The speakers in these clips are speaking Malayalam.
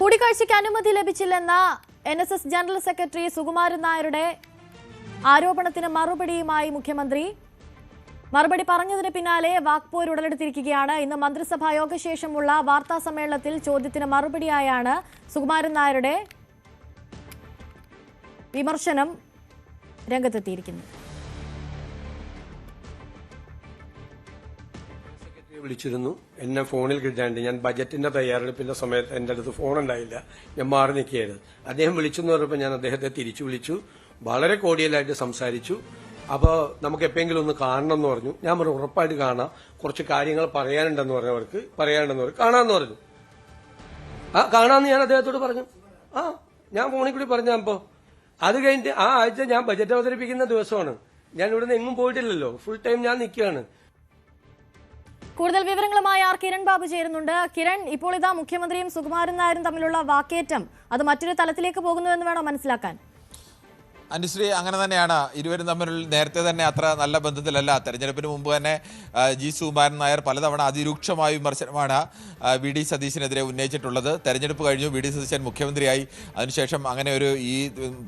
കൂടിക്കാഴ്ചയ്ക്ക് അനുമതി ലഭിച്ചില്ലെന്ന NSS ജനറൽ സെക്രട്ടറി സുകുമാരൻ നായരുടെ ആരോപണത്തിന് മറുപടിയുമായി മുഖ്യമന്ത്രി. മറുപടി പറഞ്ഞതിന് പിന്നാലെ വാക്പോര് ഉടലെടുത്തിരിക്കുകയാണ്. ഇന്ന് മന്ത്രിസഭാ യോഗശേഷമുള്ള വാർത്താ സമ്മേളനത്തിൽ ചോദ്യത്തിന് മറുപടിയായാണ് സുകുമാരൻ നായരുടെ വിമർശനം രംഗത്തെത്തിയിരിക്കുന്നത്. വിളിച്ചിരുന്നു, എന്നെ ഫോണിൽ കിട്ടാണ്ട്. ഞാൻ ബജറ്റിന്റെ തയ്യാറെടുപ്പിന്റെ സമയത്ത് എന്റെ അടുത്ത് ഫോൺ ഉണ്ടായില്ല, ഞാൻ മാറി നിൽക്കുകയായിരുന്നു. അദ്ദേഹം വിളിച്ചെന്ന് പറഞ്ഞപ്പോൾ ഞാൻ അദ്ദേഹത്തെ തിരിച്ചു വിളിച്ചു, വളരെ കോടിയലായിട്ട് സംസാരിച്ചു. അപ്പോൾ നമുക്ക് എപ്പോഴെങ്കിലും ഒന്ന് കാണണം എന്ന് പറഞ്ഞു. ഞാൻ പറഞ്ഞു ഉറപ്പായിട്ട് കാണാം, കുറച്ച് കാര്യങ്ങൾ പറയാനുണ്ടെന്ന് പറഞ്ഞവർക്ക് കാണാമെന്ന് പറഞ്ഞു. കാണാമെന്ന് ഞാൻ അദ്ദേഹത്തോട് പറഞ്ഞു. ഞാൻ ഫോണിൽ കൂടി പറഞ്ഞപ്പോൾ അത് കഴിഞ്ഞിട്ട് ആ ആഴ്ച ഞാൻ ബജറ്റ് അവതരിപ്പിക്കുന്ന ദിവസമാണ്. ഞാൻ ഇവിടുന്ന് എങ്ങും പോയിട്ടില്ലല്ലോ, ഫുൾ ടൈം ഞാൻ നിൽക്കുകയാണ്. കൂടുതൽ വിവരങ്ങളുമായി കിരൺ ബാബു ചേരുന്നുണ്ട്. കിരൺ, ഇപ്പോൾ ഇതാ മുഖ്യമന്ത്രിയും സുകുമാരൻ നായരും തമ്മിലുള്ള വാക്കേറ്റം അത് മറ്റൊരു തലത്തിലേക്ക് പോകുന്നുവെന്ന് വേണോ മനസ്സിലാക്കാൻ? അനുശ്രീ, അങ്ങനെ തന്നെയാണ്. ഇരുവരും തമ്മിൽ നേരത്തെ തന്നെ അത്ര നല്ല ബന്ധത്തിലല്ല. തെരഞ്ഞെടുപ്പിന് മുമ്പ് തന്നെ ജി സുകുമാരൻ നായർ പലതവണ അതിരൂക്ഷമായ വിമർശനമാണ് വി ഡി സതീശനെതിരെ ഉന്നയിച്ചിട്ടുള്ളത്. തെരഞ്ഞെടുപ്പ് കഴിഞ്ഞു, വി ഡി സതീശൻ മുഖ്യമന്ത്രിയായി. അതിനുശേഷം അങ്ങനെ ഒരു ഈ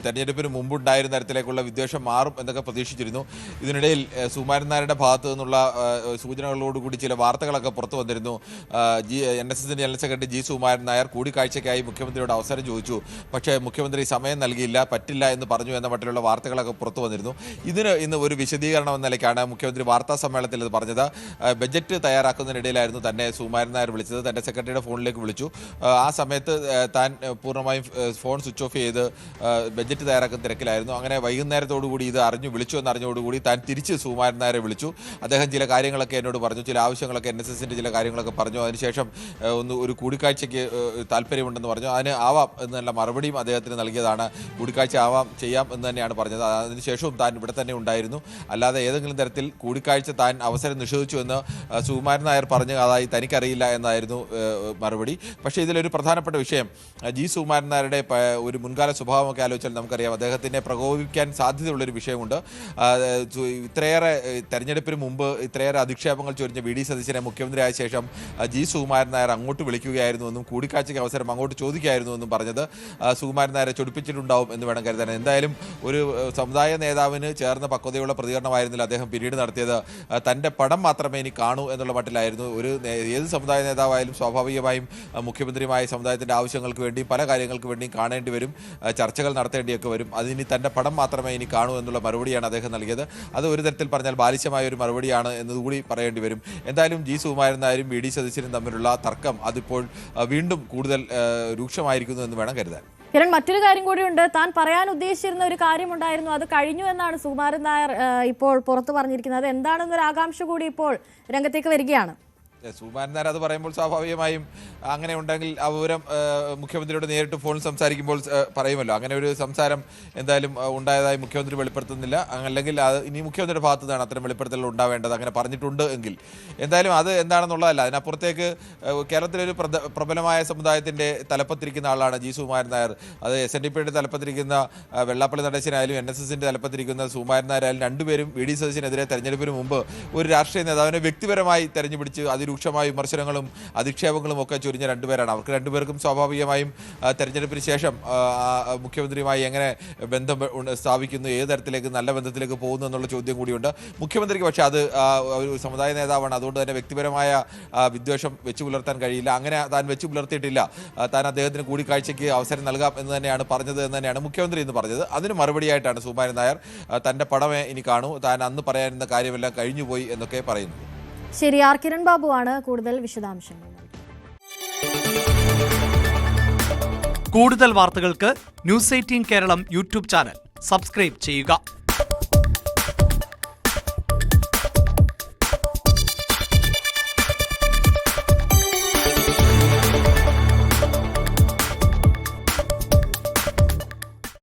തെരഞ്ഞെടുപ്പിന് മുമ്പുണ്ടായിരുന്ന തരത്തിലേക്കുള്ള വിദ്വേഷം മാറും എന്നൊക്കെ പ്രതീക്ഷിച്ചിരുന്നു. ഇതിനിടയിൽ സുകുമാരൻ നായരുടെ ഭാഗത്തു നിന്നുള്ള സൂചനകളോടുകൂടി ചില വാർത്തകളൊക്കെ പുറത്തു വന്നിരുന്നു. NSS general secretary G Sukumaran Nair കൂടിക്കാഴ്ചയ്ക്കായി മുഖ്യമന്ത്രിയോട് അവസരം ചോദിച്ചു, പക്ഷേ മുഖ്യമന്ത്രി സമയം നൽകിയില്ല, പറ്റില്ല എന്ന് പറഞ്ഞു എന്ന മറ്റുള്ള വാർത്തകളൊക്കെ പുറത്തു വന്നിരുന്നു. ഇതിന് ഇന്ന് ഒരു വിശദീകരണം എന്ന നിലയ്ക്കാണ് മുഖ്യമന്ത്രി വാർത്താ സമ്മേളനത്തിൽ ഇത് പറഞ്ഞത്. ബജറ്റ് തയ്യാറാക്കുന്നതിനിടയിലായിരുന്നു തന്നെ സുകുമാരൻ നായർ വിളിച്ചത്. തന്റെ സെക്രട്ടറിയുടെ ഫോണിലേക്ക് വിളിച്ചു. ആ സമയത്ത് താൻ പൂർണ്ണമായും ഫോൺ സ്വിച്ച് ഓഫ് ചെയ്ത് ബജറ്റ് തയ്യാറാക്കുന്ന തിരക്കിലായിരുന്നു. അങ്ങനെ വൈകുന്നേരത്തോടുകൂടി ഇത് വിളിച്ചു എന്നറിഞ്ഞതോടുകൂടി താൻ തിരിച്ച് സുകുമാരൻ നായരെ വിളിച്ചു. അദ്ദേഹം ചില കാര്യങ്ങളൊക്കെ എന്നോട് പറഞ്ഞു, ചില ആവശ്യങ്ങളൊക്കെ NSSന്റെ ചില കാര്യങ്ങളൊക്കെ പറഞ്ഞു. അതിനുശേഷം ഒരു കൂടിക്കാഴ്ചയ്ക്ക് താല്പര്യമുണ്ടെന്ന് പറഞ്ഞു. അതിന് ആവാം എന്നുള്ള മറുപടിയും അദ്ദേഹത്തിന് നൽകിയതാണ്. കൂടിക്കാഴ്ച ചെയ്യാം എന്ന് തന്നെയാണ് പറഞ്ഞത്. അതിനുശേഷവും താൻ ഇവിടെ തന്നെ ഉണ്ടായിരുന്നു, അല്ലാതെ ഏതെങ്കിലും തരത്തിൽ കൂടിക്കാഴ്ച താൻ അവസരം നിഷേധിച്ചു എന്ന് സുകുമാരൻ നായർ പറഞ്ഞു അതായി തനിക്കറിയില്ല എന്നായിരുന്നു മറുപടി. പക്ഷേ ഇതിലൊരു പ്രധാനപ്പെട്ട വിഷയം, ജി സുകുമാരൻ നായരുടെ ഒരു മുൻകാല സ്വഭാവമൊക്കെ ആലോചിച്ചാൽ നമുക്കറിയാം, അദ്ദേഹത്തിനെ പ്രകോപിക്കാൻ സാധ്യതയുള്ളൊരു വിഷയമുണ്ട്. ഇത്രയേറെ തെരഞ്ഞെടുപ്പിന് മുമ്പ് ഇത്രയേറെ അധിക്ഷേപങ്ങൾ ചൊരിഞ്ഞ വി ഡി സതീശനെ മുഖ്യമന്ത്രിയായ ശേഷം ജി സുകുമാരൻ നായർ അങ്ങോട്ട് വിളിക്കുകയായിരുന്നുവെന്നും കൂടിക്കാഴ്ചയ്ക്ക് അവസരം അങ്ങോട്ട് ചോദിക്കുകയായിരുന്നുവെന്നും പറഞ്ഞത് സുകുമാരൻ നായരെ ചൊടിപ്പിച്ചിട്ടുണ്ടാവും എന്ന് വേണം കരുതാൻ. എന്തായാലും ഒരു സമുദായ നേതാവിന് ചേർന്ന പക്വതയുള്ള പ്രതികരണമായിരുന്നില്ല അദ്ദേഹം പിന്നീട് നടത്തിയത്. തൻ്റെ പടം മാത്രമേ ഇനി കാണൂ എന്നുള്ള മട്ടിലായിരുന്നു. ഏത് സമുദായ നേതാവായാലും സ്വാഭാവികമായും മുഖ്യമന്ത്രിയുമായ സമുദായത്തിൻ്റെ ആവശ്യങ്ങൾക്ക് വേണ്ടിയും പല കാര്യങ്ങൾക്ക് വേണ്ടിയും കാണേണ്ടി വരും, ചർച്ചകൾ നടത്തേണ്ടിയൊക്കെ വരും. അതിനി തൻ്റെ പടം മാത്രമേ ഇനി കാണൂ എന്നുള്ള മറുപടിയാണ് അദ്ദേഹം നൽകിയത്. അത് ഒരു തരത്തിൽ പറഞ്ഞാൽ ബാലിശമായ ഒരു മറുപടിയാണ് എന്നതുകൂടി പറയേണ്ടി വരും. എന്തായാലും ജി സുകുമാരൻ നായരും വി ഡി സതീശനും തമ്മിലുള്ള തർക്കം അതിപ്പോൾ വീണ്ടും കൂടുതൽ രൂക്ഷമായിരിക്കുന്നു എന്ന് വേണം കരുതാൻ. കിരൺ, മറ്റൊരു കാര്യം കൂടിയുണ്ട്. താൻ പറയാൻ ഉദ്ദേശിച്ചിരുന്ന ഒരു കാര്യമുണ്ടായിരുന്നു, അത് കഴിഞ്ഞു എന്നാണ് സുകുമാരൻ നായർ ഇപ്പോൾ പുറത്തു പറഞ്ഞിരിക്കുന്നത്. എന്താണെന്നൊരു ആകാംക്ഷ കൂടി ഇപ്പോൾ രംഗത്തേക്ക് വരികയാണ്. സുകുമാരൻ നായർ അത് പറയുമ്പോൾ സ്വാഭാവികമായും അങ്ങനെ ഉണ്ടെങ്കിൽ ആ വിവരം മുഖ്യമന്ത്രിയോട് നേരിട്ട് ഫോണിൽ സംസാരിക്കുമ്പോൾ പറയുമല്ലോ. അങ്ങനെ ഒരു സംസാരം എന്തായാലും ഉണ്ടായതായി മുഖ്യമന്ത്രി വെളിപ്പെടുത്തുന്നില്ല. അല്ലെങ്കിൽ അത് ഇനി മുഖ്യമന്ത്രിയുടെ ഭാഗത്തു നിന്നാണ് അത്തരം വെളിപ്പെടുത്തലുകൾ ഉണ്ടാവേണ്ടത്. അങ്ങനെ പറഞ്ഞിട്ടുണ്ട് എങ്കിൽ എന്തായാലും അത് എന്താണെന്നുള്ളതല്ല. അതിനപ്പുറത്തേക്ക് കേരളത്തിലൊരു പ്രബലമായ സമുദായത്തിൻ്റെ തലപ്പത്തിരിക്കുന്ന ആളാണ് ജി സുകുമാരൻ നായർ. അത് SNDPയുടെ തലപ്പത്തിരിക്കുന്ന വെള്ളാപ്പള്ളി നടേശനായാലും NSSന്റെ തലപ്പത്തിരിക്കുന്ന സുകുമാരൻ നായരായാലും രണ്ടുപേരും വി ഡി സതീശനെതിരെ തെരഞ്ഞെടുപ്പിന് മുമ്പ് ഒരു രാഷ്ട്രീയ നേതാവിനെ വ്യക്തിപരമായി തെരഞ്ഞുപിടിച്ച് രൂക്ഷമായ വിമർശനങ്ങളും അധിക്ഷേപങ്ങളും ഒക്കെ ചൊരിഞ്ഞ രണ്ടുപേരാണ്. അവർക്ക് രണ്ടുപേർക്കും സ്വാഭാവികമായും തെരഞ്ഞെടുപ്പിന് ശേഷം മുഖ്യമന്ത്രിയുമായി എങ്ങനെ ബന്ധം സ്ഥാപിക്കുന്നു, ഏത് തരത്തിലേക്ക് നല്ല ബന്ധത്തിലേക്ക് പോകുന്നു എന്നുള്ള ചോദ്യം കൂടിയുണ്ട് മുഖ്യമന്ത്രിക്ക്. പക്ഷേ അത് ഒരു സമുദായ നേതാവാണ്, അതുകൊണ്ട് തന്നെ വ്യക്തിപരമായ വിദ്വേഷം വെച്ചു പുലർത്താൻ കഴിയില്ല. അങ്ങനെ താൻ വെച്ചു പുലർത്തിയിട്ടില്ല. താൻ അദ്ദേഹത്തിന് കൂടിക്കാഴ്ചയ്ക്ക് അവസരം നൽകാം എന്ന് തന്നെയാണ് പറഞ്ഞത് എന്ന് തന്നെയാണ് മുഖ്യമന്ത്രി ഇന്ന് പറഞ്ഞത്. അതിന് മറുപടിയായിട്ടാണ് സുകുമാരൻ നായർ തൻ്റെ പടമേ ഇനി കാണൂ, താൻ അന്ന് പറയാനിരുന്ന കാര്യമെല്ലാം കഴിഞ്ഞുപോയി എന്നൊക്കെ പറയുന്നു. ശരി, കിരൺ ബാബുവാണ് കൂടുതൽ വിശദാംശങ്ങൾ. കൂടുതൽ വാർത്തകൾക്ക് News 18 Keralam YouTube channel subscribe ചെയ്യുക.